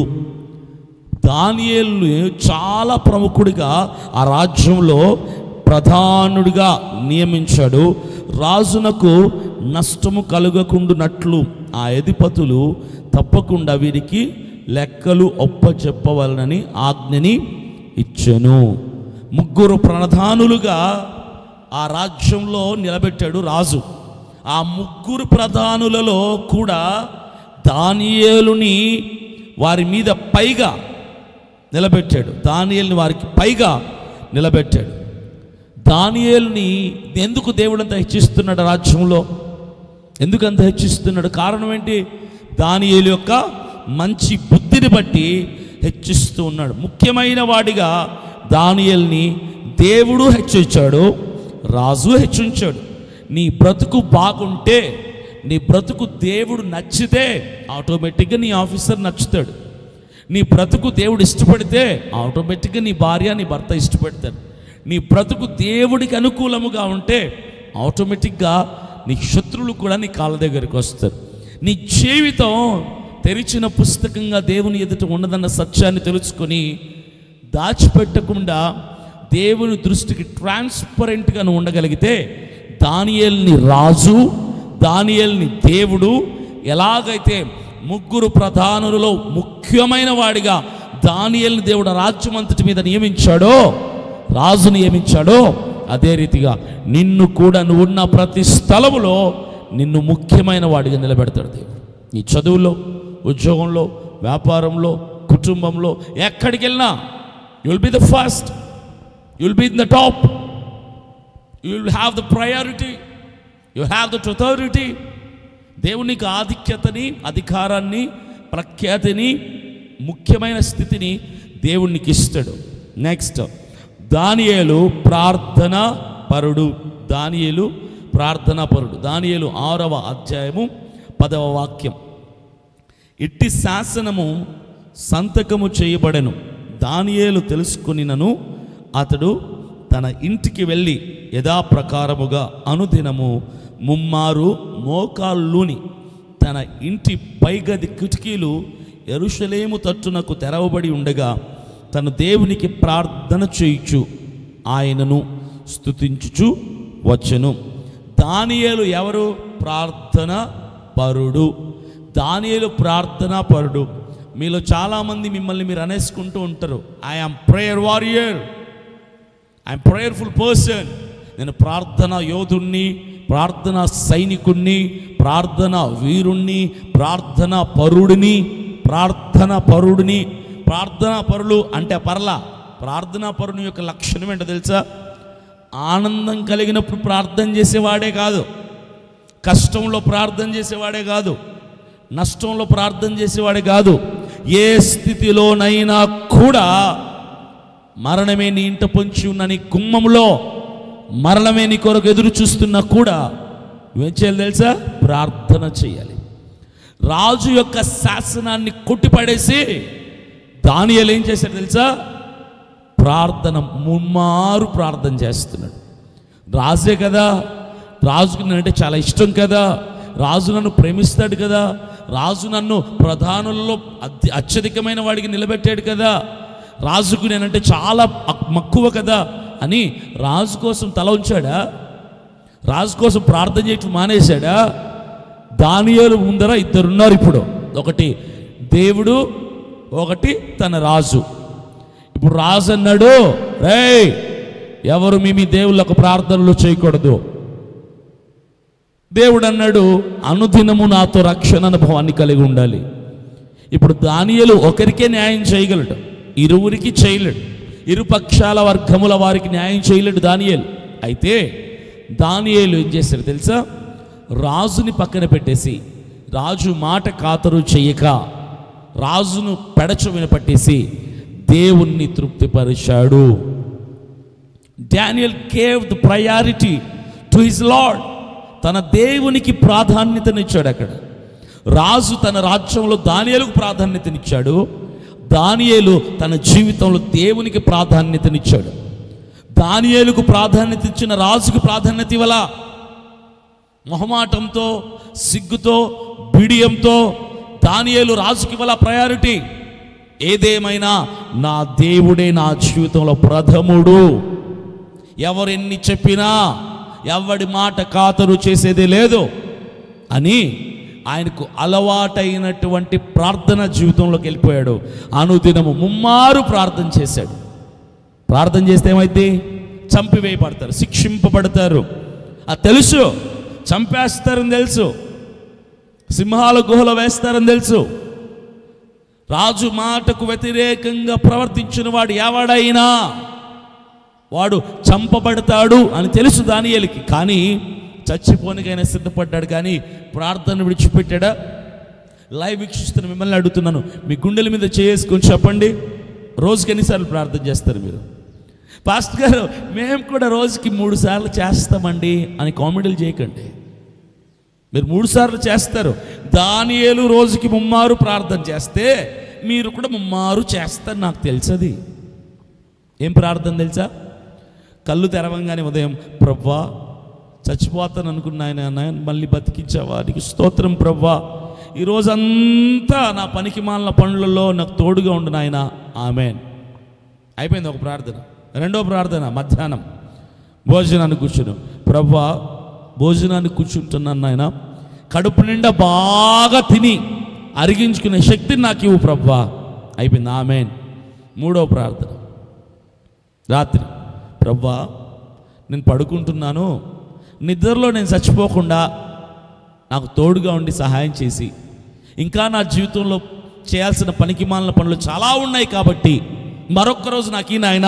దానియేలు చాలా ప్రముఖుడిగా ఆ రాజ్యంలో ప్రధానుడిగా నియమించాడు. రాజునకు నష్టము కలుగకుండునట్లు ఆ అధిపతులు తప్పకుండా వీరికి లెక్కలు ఒప్పచెప్పవలనని ఆజ్ఞని ఇచ్చెను. 3 ప్రధానులుగా ఆ రాజ్యంలో నిలబెట్టాడు రాజు. ఆ 3 ప్రధానులలో కూడా దానియేలుని వారి మీద పైగా నిలబెట్టాడు. దానియేలుని వారికి పైగా నిలబెట్టాడు. దానియేలుని ఎందుకు దేవుడు అంత హెచ్చిస్తున్నాడు? రాజ్యంలో ఎందుకు అంత హెచ్చిస్తున్నాడు? కారణం ఏంటి? దానియేలు యొక్క మంచి బుద్ధిని బట్టి హెచ్చిస్తూ ఉన్నాడు. ముఖ్యమైన వాడిగా దానియేలుని దేవుడు హెచ్చించాడు, రాజు హెచ్చించాడు. నీ బ్రతుకు బాగుంటే, నీ బ్రతుకు దేవుడు నచ్చితే ఆటోమేటిక్గా నీ ఆఫీసర్ నచ్చుతాడు. నీ బ్రతుకు దేవుడు ఇష్టపడితే ఆటోమేటిక్గా నీ భార్య, నీ భర్త ఇష్టపడతాడు. నీ బ్రతుకు దేవుడికి అనుకూలముగా ఉంటే ఆటోమేటిక్గా నీ శత్రువులు కూడా నీ కాళ్ళ దగ్గరికి వస్తారు. నీ జీవితం తెరిచిన పుస్తకంగా దేవుని ఎదుట ఉన్నదన్న సత్యాన్ని తెలుసుకొని దాచిపెట్టకుండా దేవుని దృష్టికి ట్రాన్స్పరెంట్గా నువ్వు ఉండగలిగితే దానియేలుని రాజు, దానియేలుని దేవుడు ఎలాగైతే 3 ప్రధానులలో ముఖ్యమైన వాడిగా దానియేలుని దేవుడు రాజ్యమంతటి మీద నియమించాడో, రాజు నియమించాడో, అదే రీతిగా నిన్ను కూడా నువ్వు ఉన్న ప్రతి స్థలములో నిన్ను ముఖ్యమైన వాడిగా నిలబెడతాడు దేవుడు. నీ చదువులో, ఉద్యోగంలో, వ్యాపారంలో, కుటుంబంలో, ఎక్కడికి వెళ్ళినా you will be the first, you will be in the top. You will have the priority, you have that authority. దేవునికి ఆధిక్యతని, అధికారాన్ని, ప్రఖ్యాతిని, ముఖ్యమైన స్థితిని దేవునికి ఇస్తాడు. నెక్స్ట్, దానియేలు ప్రార్థన పరుడు. దానియేలు ప్రార్థనా పరుడు. దానియేలు 6వ అధ్యాయము 10వ వాక్యం. ఇట్టి శాసనము సంతకము చేయబడెను. దానియేలు తెలుసుకొనినను అతడు తన ఇంటికి వెళ్ళి యథాప్రకారముగా అనుదినము ముమ్మారు మోకాళ్ళూని తన ఇంటి పైగది కిటికీలు యెరూషలేము తట్టునకు తెరవబడి ఉండగా తను దేవునికి ప్రార్థన చేయుచు ఆయనను స్తుతించుచు వచ్చెను. దానియేలు ఎవరు? ప్రార్థన పరుడు. దానియేలు ప్రార్థనా పరుడు. మీలో చాలామంది మిమ్మల్ని మీరు అనేసుకుంటూ ఉంటారు, I am prayer warrior, I'm prayerful person. నేను ప్రార్థన యోధుణ్ణి, ప్రార్థనా సైనికుణ్ణి, ప్రార్థనా వీరుణ్ణి, ప్రార్థనా పరుడిని, ప్రార్థనా పరుడిని. ప్రార్థనా పరులు అంటే ప్రార్థనా పరుని యొక్క లక్షణం ఏంటో తెలుసా? ఆనందం కలిగినప్పుడు ప్రార్థన చేసేవాడే కాదు, కష్టంలో ప్రార్థన చేసేవాడే కాదు, నష్టంలో ప్రార్థన చేసేవాడే కాదు. ఏ స్థితిలోనైనా కూడా మరణమే నీ ఇంట పొంచి ఉన్న నీ గుమ్మంలో మరణమే నీ కొరకు ఎదురు చూస్తున్నా కూడా నువ్వేం చేయాలి తెలుసా? ప్రార్థన చేయాలి. రాజు యొక్క శాసనాన్ని కొట్టిపడేసి దానియేలు ఏం చేశాడు తెలుసా? ప్రార్థన, ముమ్మారు ప్రార్థన చేస్తున్నాడు. రాజే కదా, రాజుకు నేనంటే చాలా ఇష్టం కదా, రాజు నన్ను ప్రేమిస్తాడు కదా, రాజు నన్ను ప్రధానుల్లో అత్యధికమైన వాడికి నిలబెట్టాడు కదా, రాజుకు నేనంటే చాలా మక్కువ కదా అని రాజు కోసం తల ఉంచాడా? రాజు కోసం ప్రార్థన చేయటం మానేశాడా? దానియేలు ముందర ఇద్దరున్నారు ఇప్పుడు, ఒకటి దేవుడు, ఒకటి తన రాజు. ఇప్పుడు రాజు అన్నాడు, రేయ్ ఎవరు మీ దేవుళ్ళకు ప్రార్థనలు చేయకూడదు. దేవుడు అన్నాడు, అనుదినము నాతో రక్షణ అనుభవాన్ని కలిగి ఉండాలి. ఇప్పుడు దానియేలు ఒకరికే న్యాయం చేయగలడు, ఇరువురికి చేయలేడు, ఇరుపక్షాల వర్గముల వారికి న్యాయం చేయలేడు దానియేలు. అయితే దానియేలు ఏం చేశాడు తెలుసా? రాజుని పక్కన పెట్టేసి, రాజు మాట ఖాతరు చెయ్యక, రాజును పెడచెవిన పట్టేసి దేవుణ్ణి తృప్తిపరిచాడు. Daniel gave the priority to his lord. తన దేవునికి ప్రాధాన్యతనిచ్చాడు. అక్కడ రాజు తన రాజ్యంలో దానియేలుకు ప్రాధాన్యతనిచ్చాడు, దానియేలు తన జీవితంలో దేవునికి ప్రాధాన్యతనిచ్చాడు. దానియేలుకు ప్రాధాన్యత ఇచ్చిన రాజుకు ప్రాధాన్యత ఇవ్వలా. మొహమాటంతో, సిగ్గుతో, బిడియంతో దానియేలు రాజుకి ఇవ్వలా ప్రయారిటీ. ఏదేమైనా నా దేవుడే నా జీవితంలో ప్రథముడు, ఎవరెన్ని చెప్పినా ఎవడి మాట ఖాతరు చేసేదే లేదు అని ఆయనకు అలవాటైనటువంటి ప్రార్థన జీవితంలోకి వెళ్ళిపోయాడు. అనుదినము ముమ్మారు ప్రార్థన చేశాడు. ప్రార్థన చేస్తే ఏమైంది? చంపివేయబడతారు, శిక్షింపబడతారు. అది తెలుసు, చంపేస్తారని తెలుసు, సింహాల గుహలో వేస్తారని తెలుసు. రాజు మాటకు వ్యతిరేకంగా ప్రవర్తించిన వాడు ఎవడైనా వాడు చంపబడతాడు అని తెలుసు దానియేలుకి. కానీ చచ్చిపోనికైనా సిద్ధపడ్డాడు. కానీ ప్రార్థన విడిచిపెట్టాడా? లైవ్ వీక్షిస్తున్న మిమ్మల్ని అడుగుతున్నాను, మీ గుండెల మీద చేసుకొని చెప్పండి, రోజుకి ఎన్నిసార్లు ప్రార్థన చేస్తారు మీరు? పాస్టర్ గారు మేము కూడా రోజుకి 3 సార్లు చేస్తామండి అని కామెడీలు చేయకండి. మీరు 3 సార్లు చేస్తారు. దానియేలు రోజుకి ముమ్మారు ప్రార్థన చేస్తే మీరు కూడా ముమ్మారు చేస్తారు. నాకు తెలుసది. ఏం ప్రార్థన తెలుసా? కళ్ళు తెరవంగానే ఉదయం, ప్రవ్వా చచ్చిపోతాను అనుకున్న ఆయన మళ్ళీ బతికించావా, నీకు స్తోత్రం ప్రవ్వా, ఈరోజంతా నా పనికి మాలిన పనులలో నాకు తోడుగా ఉండు నాయన, ఆమేన్. అయిపోయింది ఒక ప్రార్థన. రెండో ప్రార్థన, మధ్యాహ్నం భోజనాన్ని కూర్చుని, ప్రవ్వా భోజనాన్ని కూర్చుంటున్నాను నాయన, కడుపు నిండా బాగా తిని అరిగించుకునే శక్తిని నాకు ఇవ్వు ప్రవ్వా. అయిపోయింది, ఆమేన్. మూడో ప్రార్థన, రాత్రి, ప్రవ్వా నేను పడుకుంటున్నాను, నిద్రలో నేను చచ్చిపోకుండా నాకు తోడుగా ఉండి సహాయం చేసి, ఇంకా నా జీవితంలో చేయాల్సిన పనికి మాలిన పనులు చాలా ఉన్నాయి కాబట్టి మరొక్క రోజు నాకు ఈ నాయన,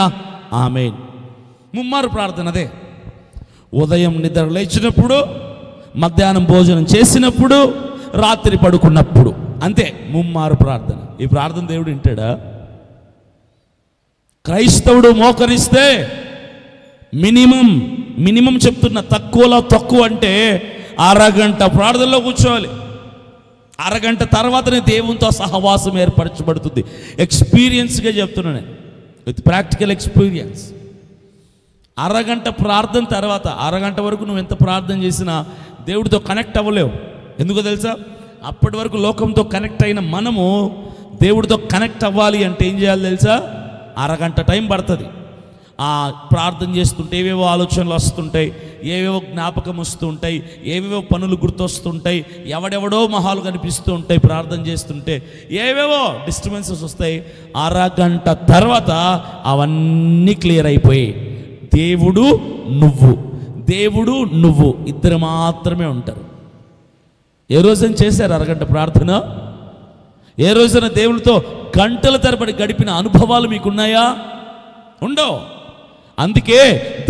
ఆమేన్. ముమ్మారు ప్రార్థన అదే. ఉదయం నిద్ర లేచినప్పుడు, మధ్యాహ్నం భోజనం చేసినప్పుడు, రాత్రి పడుకున్నప్పుడు, అంతే. ముమ్మారు ప్రార్థన. ఈ ప్రార్థన దేవుడు వింటాడా? క్రైస్తవుడు మోకరిస్తే మినిమం చెప్తున్న, తక్కువలో తక్కువ అంటే అరగంట ప్రార్థనలో కూర్చోవాలి. అరగంట తర్వాతనే దేవునితో సహవాసం ఏర్పరచబడుతుంది. ఎక్స్పీరియన్స్గా చెప్తున్నాను, విత్ ప్రాక్టికల్ ఎక్స్పీరియన్స్. అరగంట ప్రార్థన తర్వాత, అరగంట వరకు నువ్వు ఎంత ప్రార్థన చేసినా దేవుడితో కనెక్ట్ అవ్వలేవు. ఎందుకో తెలుసా? అప్పటి వరకు లోకంతో కనెక్ట్ అయిన మనము దేవుడితో కనెక్ట్ అవ్వాలి అంటే ఏం చేయాలి తెలుసా? అరగంట టైం పడుతుంది. ఆ ప్రార్థన చేస్తుంటే ఏవేవో ఆలోచనలు వస్తుంటాయి, ఏవేవో జ్ఞాపకం వస్తుంటాయి, ఏవేవో పనులు గుర్తొస్తుంటాయి, ఎవడెవడో మొహాలు కనిపిస్తూ ఉంటాయి. ప్రార్థన చేస్తుంటే ఏవేవో డిస్టర్బెన్సెస్ వస్తాయి. అరగంట తర్వాత అవన్నీ క్లియర్ అయిపోయి దేవుడు నువ్వు ఇద్దరు మాత్రమే ఉంటారు. ఏ రోజైనా చేశారు అరగంట ప్రార్థన? ఏ రోజైనా దేవునితో గంటల తరబడి గడిపిన అనుభవాలు మీకున్నాయా? ఉండవు. అందుకే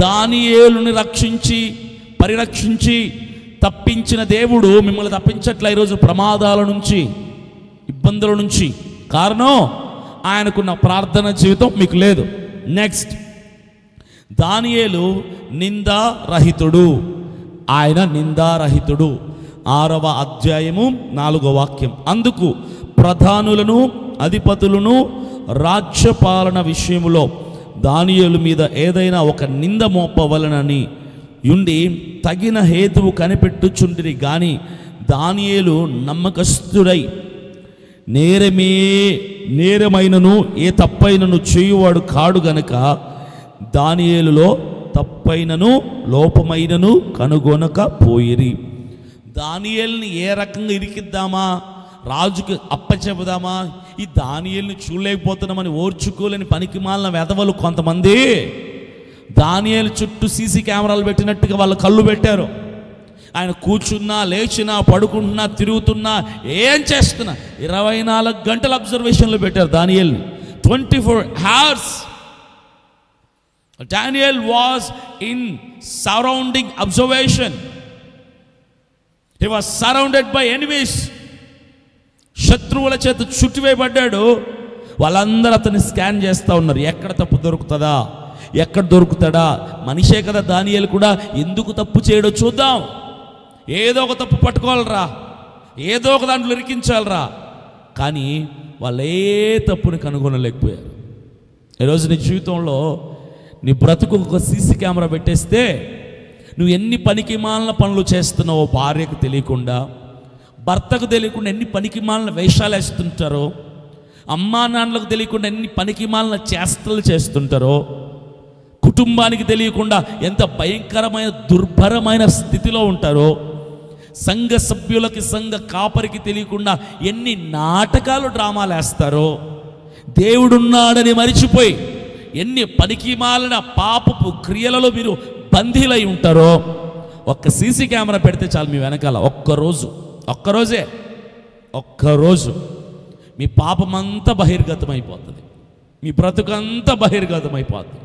దానియేలుని పరిరక్షించి తప్పించిన దేవుడు మిమ్మల్ని తప్పించట్లే ఈరోజు ప్రమాదాల నుంచి, ఇబ్బందుల నుంచి. కారణం ఆయనకున్న ప్రార్థన జీవితం మీకు లేదు. నెక్స్ట్, దానియేలు నిందారహితుడు. ఆయన నిందారహితుడు. 6వ అధ్యాయము 4వ వాక్యం. అందుకు ప్రధానులను అధిపతులను రాజ్యపాలన విషయములో దానియేలు మీద ఏదైనా ఒక నింద మోపవలనని ఉండి తగిన హేతువు కనిపెట్టుచుండిరి గాని దానియేలు నమ్మకస్తుడై నేరమైనను ఏ తప్పైనను చేయువాడు కాడు గనక దానియేలులో తప్పైనను లోపమైనను కనుగొనకపోయిరి. దానియేలుని ఏ రకంగా ఇరికిద్దామా, రాజుకు అప్పచెబుదామా, ఈ దానియేలుని చూడలేకపోతున్నామని ఓర్చుకోలేని పనికిమాలిన వెధవలు కొంతమంది దానియేలు చుట్టూ సీసీ కెమెరాలు పెట్టినట్టుగా వాళ్ళ కళ్ళు పెట్టారు. ఆయన కూర్చున్నా, లేచినా, పడుకుంటున్నా, తిరుగుతున్నా, ఏం చేస్తున్నా 24 గంటల అబ్జర్వేషన్లో పెట్టారు దానియేలుని. 24 hours Daniel was in surrounding observation. He was surrounded by enemies. శత్రువుల చేత చుట్టివేయబడ్డాడు. వాళ్ళందరూ అతన్ని స్కాన్ చేస్తూ ఉన్నారు. ఎక్కడ తప్పు దొరుకుతుందా, ఎక్కడ దొరుకుతాడా? మనిషే కదా దానియేలు కూడా. ఎందుకు తప్పు చేయడో చూద్దాం, ఏదో ఒక తప్పు పట్టుకోవాలరా, ఏదో ఒక దాంట్లో ఇరికించాలరా. కానీ వాళ్ళు ఏ తప్పుని కనుగొనలేకపోయారు. ఈరోజు నీ జీవితంలో నీ బ్రతుకు ఒక సీసీ కెమెరా పెట్టేస్తే నువ్వు ఎన్ని పనికిమాలిన పనులు చేస్తున్నావో భార్యకు తెలియకుండా, భర్తకు తెలియకుండా ఎన్ని పనికిమాలిన వేషాలు వేస్తుంటారో, అమ్మా నాన్నలకు తెలియకుండా ఎన్ని పనికిమాలిన చేష్టలు చేస్తుంటారో, కుటుంబానికి తెలియకుండా ఎంత భయంకరమైన దుర్భరమైన స్థితిలో ఉంటారో, సంఘ సభ్యులకి సంఘ కాపరికి తెలియకుండా ఎన్ని నాటకాలు డ్రామాలు వేస్తారో, దేవుడున్నాడని మరిచిపోయి ఎన్ని పనికిమాలిన పాపపు క్రియలలో మీరు బందీలై ఉంటారో. ఒక్క సీసీ కెమెరా పెడితే చాలు మీ వెనకాల. ఒక్కరోజు మీ పాపమంతా బహిర్గతమైపోతుంది, మీ బ్రతుకంతా బహిర్గతమైపోతుంది,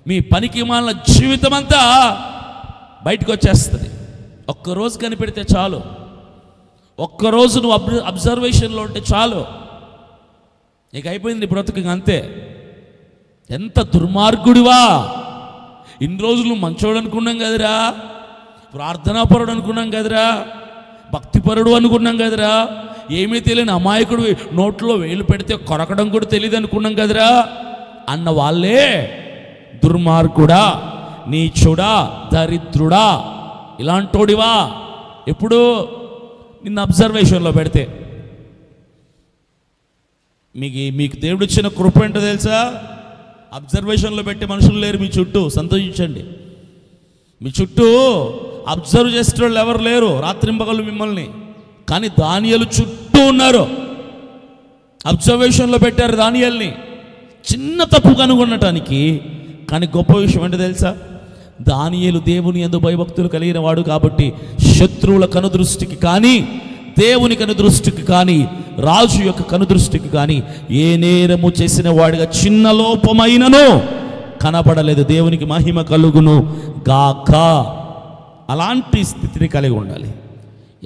మీ పనికిమాలిన జీవితం అంతా బయటకు వచ్చేస్తుంది. ఒక్కరోజు కనిపెడితే చాలు, ఒక్కరోజు నువ్వు అబ్జర్వేషన్లో ఉంటే చాలు, నీకు అయిపోయింది నీ బ్రతుకు. అంతే. ఎంత దుర్మార్గుడివా! ఇన్ని రోజులు నువ్వు మంచోడు అనుకున్నాం కదరా, ప్రార్థనాపరుడు అనుకున్నాం కదరా, భక్తిపరుడు అనుకున్నాం కదరా, ఏమీ తెలియని అమాయకుడు, నోట్లో వేలు పెడితే కొరకడం కూడా తెలియదు అనుకున్నాం కదరా అన్న వాళ్ళే దుర్మార్గుడా, నీచుడా, దరిద్రుడా, ఇలాంటోడివా ఎప్పుడు నిన్ను అబ్జర్వేషన్లో పెడితే. మీకు దేవుడు ఇచ్చిన కృప ఏంటో తెలుసా? అబ్జర్వేషన్లో పెట్టే మనుషులు లేరు మీ చుట్టూ. సంతోషించండి. మీ చుట్టూ అబ్జర్వ్ చేసే వాళ్ళు ఎవరు లేరు రాత్రింపగలు మిమ్మల్ని. కానీ దానియేలు చుట్టూ ఉన్నారు, అబ్జర్వేషన్లో పెట్టారు దానియేలుని చిన్న తప్పు కనుగొనటానికి. కానీ గొప్ప విషయం ఏంటో తెలుసా? దానియేలు దేవుని యందు భయభక్తులు కలిగిన వాడు కాబట్టి శత్రువుల కనుదృష్టికి కానీ, దేవుని కనుదృష్టికి కానీ, రాజు యొక్క కనుదృష్టికి కానీ ఏ నేరము చేసిన వాడిగా చిన్న లోపమైనను కనపడలేదు. దేవునికి మహిమ కలుగును గాక. అలాంటి స్థితిని కలిగి ఉండాలి.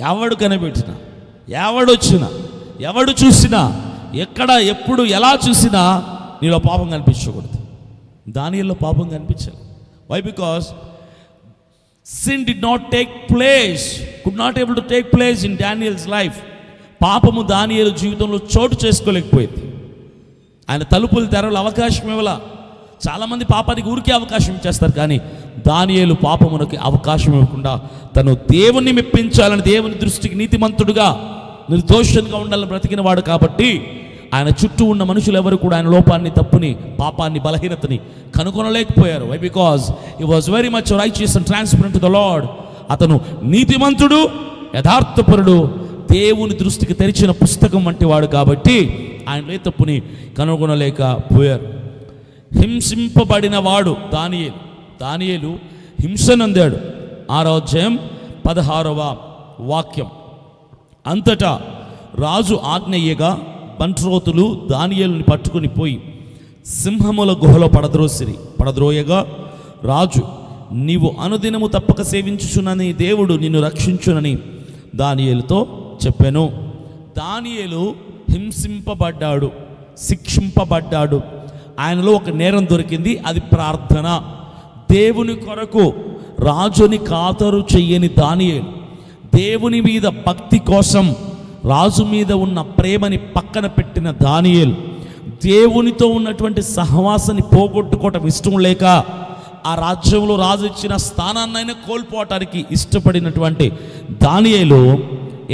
ఎవడు కనిపెట్టినా, ఎవడొచ్చినా, ఎవడు చూసినా, ఎక్కడ ఎప్పుడు ఎలా చూసినా నీలో పాపం కనిపించకూడదు. దానియేలులో పాపం కనిపించాలి. Why? Because sin did not take place, could not able to take place in Daniel's life. పాపము దానియేలు జీవితంలో చోటు చేసుకోలేకపోయింది. ఆయన తలుపులు తెరవల అవకాశం ఇవ్వాల. చాలామంది పాపానికి ఊరికే అవకాశం ఇచ్చేస్తారు, కానీ దానియేలు పాపమునకి అవకాశం ఇవ్వకుండా తను దేవుణ్ణి మెప్పించాలని, దేవుని దృష్టికి నీతిమంతుడుగా, నిర్దోషంగా ఉండాలని బ్రతికిన వాడు కాబట్టి ఆయన చుట్టూ ఉన్న మనుషులు ఎవరు కూడా ఆయన లోపాన్ని, తప్పుని, పాపాన్ని, బలహీనతని కనుగొనలేకపోయారు. Why? Because he was very much righteous and transparent to the lord. అతను నీతిమంతుడు, యథార్థపరుడు, దేవుని దృష్టికి తెరిచిన పుస్తకం వంటి వాడు కాబట్టి ఆయన ఏ తప్పుని కనుగొనలేకపోయారు. హింసింపబడిన వాడు దానియేలు. దానియేలు హింసనందాడు. 6వ అధ్యాయం 16వ వాక్యం. అంతటా రాజు ఆజ్ఞయ్యగా బంట్రోతులు దానియేలుని పట్టుకుని పోయి సింహముల గుహలో పడద్రోయగా రాజు, నీవు అనుదినము తప్పక సేవించుచునని దేవుడు నిన్ను రక్షించునని దానియేలుతో చెప్పాను. దానియేలు హింసింపబడ్డాడు, శిక్షింపబడ్డాడు. ఆయనలో ఒక నేరం దొరికింది, అది ప్రార్థన. దేవుని కొరకు రాజుని ఖాతరు చెయ్యని దానియేలు దేవుని మీద భక్తి కోసం రాజు మీద ఉన్న ప్రేమని పక్కన పెట్టిన దానియేలు దేవునితో ఉన్నటువంటి సహవాసాన్ని పోగొట్టుకోవటం ఇష్టం లేక ఆ రాజ్యంలో రాజు ఇచ్చిన స్థానాన్నైనా కోల్పోవటానికి ఇష్టపడినటువంటి దానియేలు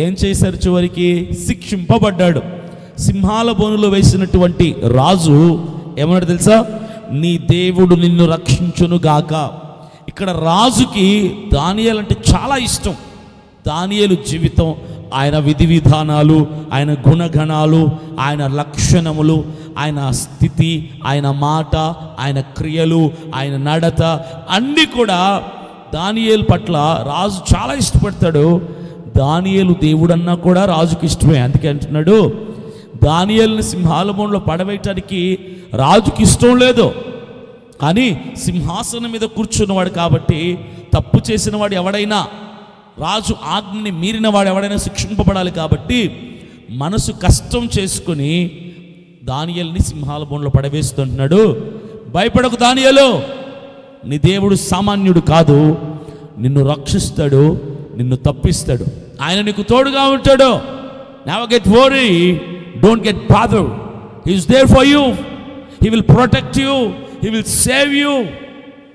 ఏం చేశారు? చివరికి శిక్షింపబడ్డాడు. సింహాల బోనులో వేసినటువంటి రాజు ఏమన్నాడు తెలుసా? నీ దేవుడు నిన్ను రక్షించునుగాక. ఇక్కడ రాజుకి దానియేలు అంటే చాలా ఇష్టం. దానియేలు జీవితం, ఆయన విధి విధానాలు, ఆయన గుణగణాలు, ఆయన లక్షణములు, ఆయన స్థితి, ఆయన మాట, ఆయన క్రియలు, ఆయన నడత అన్నీ కూడా దానియేలు పట్ల రాజు చాలా ఇష్టపడతాడు. దానియేలు దేవుడన్నా కూడా రాజుకి ఇష్టమే. అందుకే అంటున్నాడు, దానియేలుని సింహాల బోనులో పడవేయటానికి రాజుకి ఇష్టం లేదు, కానీ సింహాసనం మీద కూర్చున్నవాడు కాబట్టి తప్పు చేసిన వాడు ఎవడైనా, రాజు ఆజ్ఞని మీరిన వాడు ఎవడైనా శిక్షింపబడాలి కాబట్టి మనసు కష్టం చేసుకుని దానియేలుని సింహాల బోనులో పడవేస్తుంటున్నాడు. భయపడకు దానియేలు, నీ దేవుడు సామాన్యుడు కాదు, నిన్ను రక్షిస్తాడు, నిన్ను తప్పిస్తాడు, ఆయన నీకు తోడుగా ఉంటాడు. Never get worry, don't get bothered. He is there for you, he will protect you, he will save you,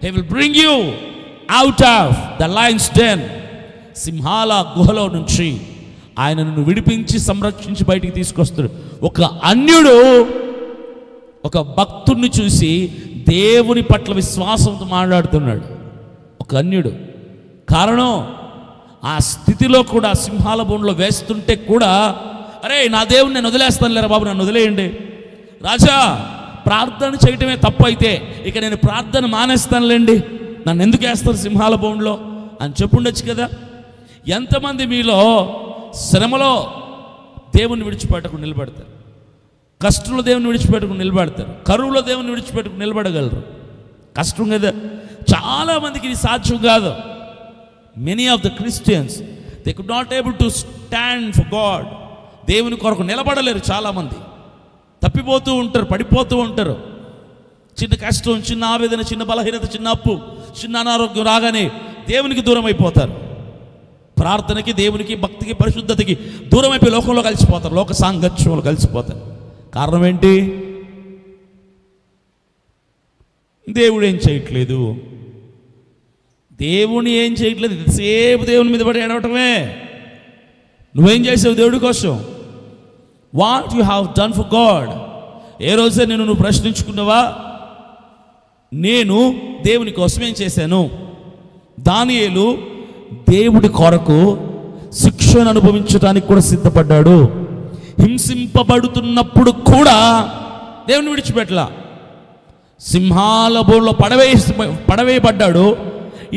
he will bring you out of the lion's den. సింహాల గుహలో నుంచి ఆయన నిన్ను విడిపించి సంరక్షించి బయటికి తీసుకొస్తాడు. ఒక అన్యుడు ఒక భక్తుడిని చూసి దేవుని పట్ల విశ్వాసంతో మాట్లాడుతున్నాడు. ఒక అన్యుడు. కారణం, ఆ స్థితిలో కూడా సింహాల బోనులో వేస్తుంటే కూడా, అరే నా దేవుని నేను వదిలేస్తాను లేరా బాబు, నన్ను వదిలేయండి రాజా, ప్రార్థన చేయటమే తప్పు అయితే ఇక నేను ప్రార్థన మానేస్తానులేండి, నన్ను ఎందుకు వేస్తారు సింహాల బోనులో అని చెప్పుండొచ్చు కదా. ఎంతమంది మీలో శ్రమలో దేవుని విడిచిపెట్టకుండా నిలబడతారు, కష్టంలో దేవుని విడిచిపెట్టుకుని నిలబడతారు, కరువులో దేవుని విడిచిపెట్టుకుని నిలబడగలరు? కష్టం కదా. చాలామందికి ఇది సాధ్యం కాదు. Many of the Christians they could not able to stand for God. దేవుని కొరకు నిలబడలేరు. చాలామంది తప్పిపోతూ ఉంటారు, పడిపోతూ ఉంటారు. చిన్న కష్టం, చిన్న ఆవేదన, చిన్న బలహీనత, చిన్న అప్పు, చిన్న అనారోగ్యం రాగానే దేవునికి దూరం అయిపోతారు. ప్రార్థనకి, దేవునికి, భక్తికి, పరిశుద్ధతకి దూరం అయిపోయి లోకంలో కలిసిపోతారు, లోక సాంగత్యంలో కలిసిపోతారు. కారణం ఏంటి? దేవుడు ఏం చేయట్లేదు, దేవుని ఏం చేయట్లేదు, సేపు దేవుని మీద పడి ఏడవటమే. నువ్వేం చేసావు దేవుడి కోసం? What you have done for God? ఏ రోజే నువ్వు ప్రశ్నించుకున్నావా? నేను దేవుని కోసం ఏం చేశాను? దానియేలు దేవుడి కొరకు శిక్షను అనుభవించడానికి కూడా సిద్ధపడ్డాడు. హింసింపబడుతున్నప్పుడు కూడా దేవుని విడిచిపెట్టలా. సింహాల బోన్లో పడవేయబడ్డాడు.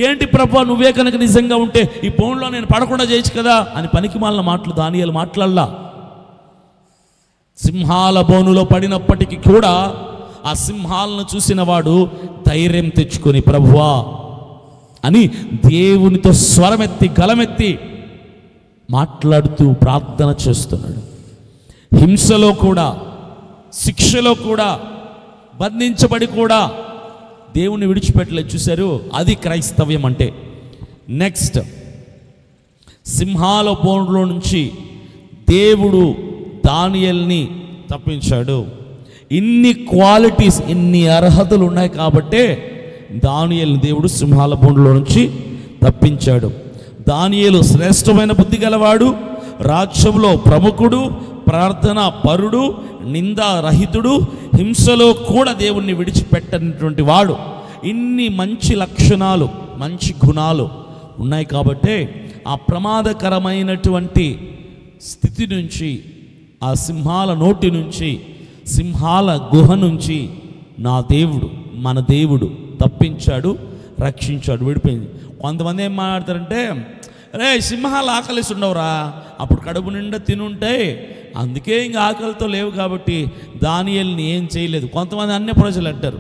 ఏంటి ప్రభా, నువ్వే కనుక నిజంగా ఉంటే ఈ బోన్లో నేను పడకుండా చేయొచ్చు కదా అని పనికి మాలిన మాటలు దానియేలు మాట్లాడలా. సింహాల బోనులో పడినప్పటికీ కూడా ఆ సింహాలను చూసిన వాడు ధైర్యం తెచ్చుకొని ప్రభువా అని దేవునితో స్వరమెత్తి గలమెత్తి మాట్లాడుతూ ప్రార్థన చేస్తున్నాడు. హింసలో కూడా, శిక్షలో కూడా, బంధించబడి కూడా దేవుని విడిచిపెట్టలేదు. చూశారు, అది క్రైస్తవ్యం అంటే. నెక్స్ట్, సింహాల బోన్లో నుంచి దేవుడు దానియేలుని తప్పించాడు. ఇన్ని క్వాలిటీస్, ఇన్ని అర్హతలు ఉన్నాయి కాబట్టే దానియేలుని దేవుడు సింహాల బోన్లో నుంచి తప్పించాడు. దానియేలు శ్రేష్టమైన బుద్ధి గలవాడు, రాజ్యంలో ప్రముఖుడు, ప్రార్థన పరుడు, నిందారహితుడు, హింసలో కూడా దేవుణ్ణి విడిచిపెట్టనటువంటి వాడు. ఇన్ని మంచి లక్షణాలు, మంచి గుణాలు ఉన్నాయి కాబట్టే ఆ ప్రమాదకరమైనటువంటి స్థితి నుంచి, ఆ సింహాల నోటి నుంచి, సింహాల గుహ నుంచి నా దేవుడు, మన దేవుడు తప్పించాడు, రక్షించాడు, విడిపోయింది. కొంతమంది ఏం మాట్లాడతారంటే, రే సింహాలు ఆకలిసి ఉండవురా, అప్పుడు కడుపు నిండా తినుంటే అందుకే ఇంకా ఆకలితో లేవు కాబట్టి దానియేలుని ఏం చేయలేదు. కొంతమంది అన్య ప్రజలు అంటారు,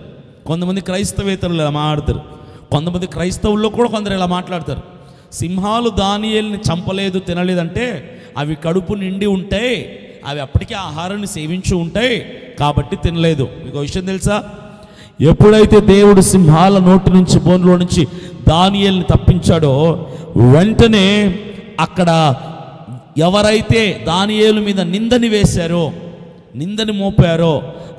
కొంతమంది క్రైస్తవేతరులు ఇలా మాట్లాడతారు, కొంతమంది క్రైస్తవుల్లో కూడా కొందరు ఇలా మాట్లాడతారు. సింహాలు దానియేలుని చంపలేదు, తినలేదంటే అవి కడుపు నిండి ఉంటాయి, అవి అప్పటికే ఆహారాన్ని సేవించి ఉంటాయి కాబట్టి తినలేదు. మీకు విషయం తెలుసా? ఎప్పుడైతే దేవుడు సింహాల నోటి నుంచి, బోన్లో నుంచి దానియేలుని తప్పించాడో వెంటనే అక్కడ ఎవరైతే దానియేలు మీద నిందని వేశారో, నిందని మోపారో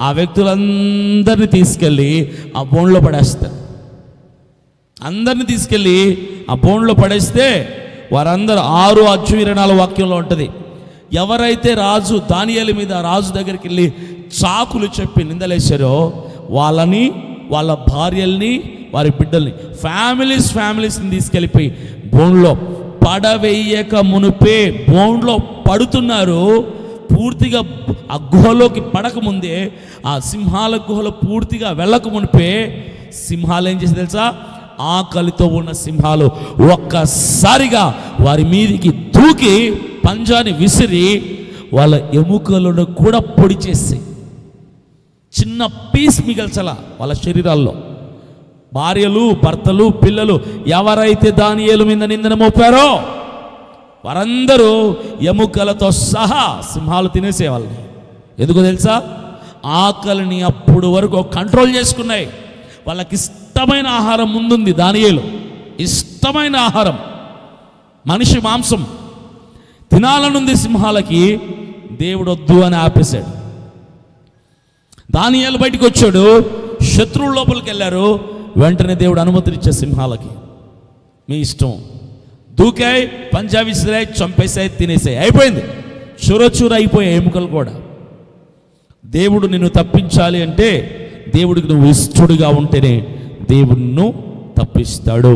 ఆ వ్యక్తులందరినీ తీసుకెళ్ళి ఆ బోన్లో పడేస్తారు. అందరిని తీసుకెళ్ళి ఆ బోన్లో పడేస్తే వారందరూ 6:24 వాక్యంలో ఉంటుంది. ఎవరైతే రాజు దానియేలు మీద రాజు దగ్గరికి వెళ్ళి చాకులు చెప్పి నిందలేశారో వాళ్ళని, వాళ్ళ భార్యల్ని, వారి బిడ్డల్ని, ఫ్యామిలీస్ని తీసుకెళ్ళిపోయి బోన్లో పడవేయక మునిపే బోన్లో పడుతున్నారు. పూర్తిగా ఆ గుహలోకి పడకముందే, ఆ సింహాల గుహలో పూర్తిగా వెళ్ళక మునిపే సింహాలు ఏం చేసి తెలుసా? ఆకలితో ఉన్న సింహాలు ఒక్కసారిగా వారి మీదికి దూకి పంజాని విసిరి వాళ్ళ ఎముకలను కూడా పొడి చేసి చిన్న పీస్ మిగల్చలా వాళ్ళ శరీరాల్లో. భార్యలు, భర్తలు, పిల్లలు ఎవరైతే దానియేలు మీద నిందన మోపారో వారందరూ ఎముకలతో సహా సింహాలు తినేసేవాళ్ళని. ఎందుకో తెలుసా? ఆకలిని అప్పుడు వరకు కంట్రోల్ చేసుకున్నాయి. వాళ్ళకి ఇష్టమైన ఆహారం ముందుంది. దానియేలు ఇష్టమైన ఆహారం మనిషి మాంసం తినాలనుంది. సింహాలకి దేవుడు వద్దు అని ఆపేశాడు. దానియేలు బయటికి వచ్చాడు, శత్రువుల లోపలికి వెళ్ళారు. వెంటనే దేవుడు అనుమతినిచ్చే సింహాలకి మీ ఇష్టం, దూకాయి, పంజా విసిరాయి, చంపేసాయి, తినేసాయి, అయిపోయింది. చూరచూర అయిపోయాయి ఎముకలు కూడా. దేవుడు నిన్ను తప్పించాలి అంటే దేవుడికి నువ్వు ఇష్టడుగా ఉంటేనే దేవుడు తప్పిస్తాడు.